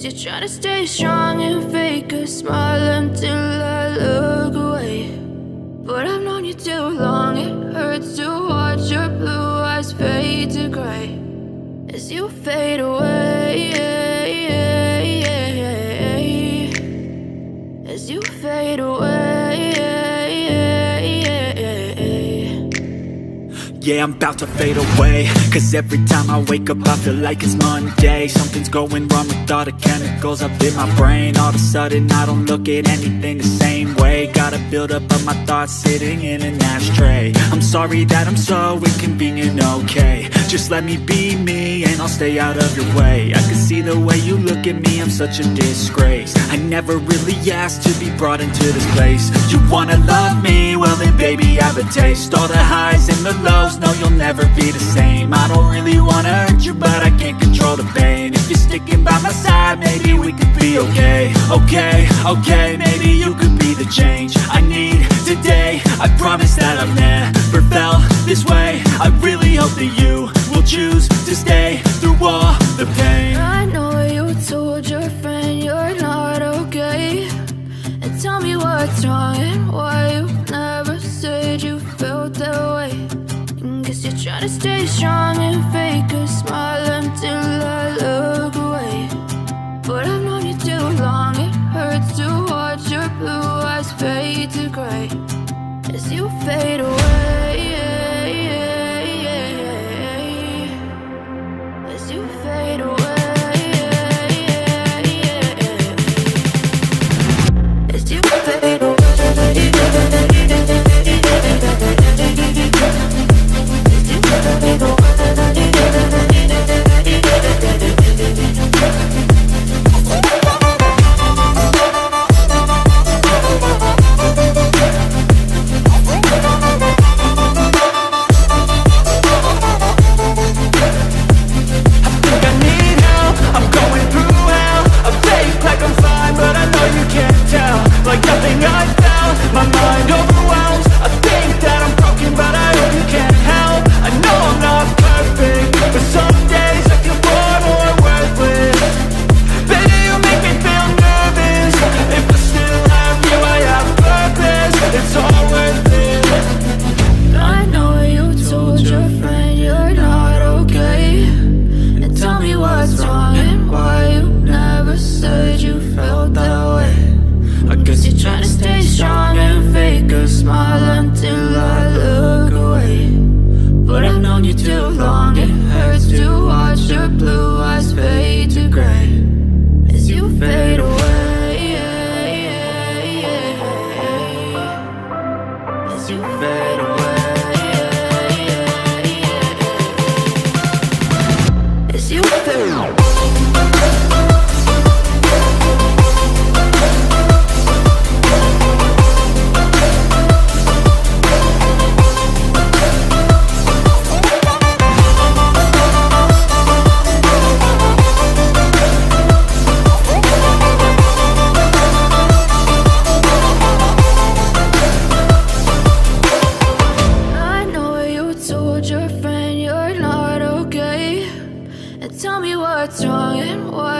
Guess you're trying to stay strong and fake a smile until I look away. But I've known you too long, it hurts to watch your blue eyes fade to gray as you fade away, as you fade away. Yeah, I'm about to fade away, cause every time I wake up I feel like it's Monday. Something's going wrong with all the chemicals up in my brain. All of a sudden I don't look at anything the same way. Gotta build up of my thoughts sitting in an ashtray. I'm sorry that I'm so inconvenient, okay. Just let me be me and I'll stay out of your way. I can see the way you look at me, I'm such a disgrace. I never really asked to be brought into this place. You wanna love me? Well then baby I have a taste. All the highs and the lows, no you'll never be the same. I don't really wanna hurt you but I can't control the pain. If you're sticking by my side maybe we could be okay. Okay, maybe you could be the change I need today. I promise that I've never felt this way. I really hope that you will choose to stay through all the pain. I know you told your friend you're not okay, and tell me what's wrong and why you never said you felt that way. Guess you're trying to stay strong and fake a smile until I look away. But I've known you too long, it hurts to watch your blue eyes fade to gray as you fade away, as you fade away, as you fade away. Like nothing I felt, my mind overwhelms. I think that I'm broken, but I hope you can't help. I know I'm not perfect, but some days I feel far more worthless. Baby, you make me feel nervous. If I still have you, I have purpose. It's all worth it. I know you told your friend you're not okay, and tell me what's wrong and why you never said you felt that way. I guess you're trying to stay strong and fake a smile until I look away. But I've known you too long, it hurts to watch your blue eyes fade to gray as you fade away, as you fade away, as you fade away. Tell me what's wrong and why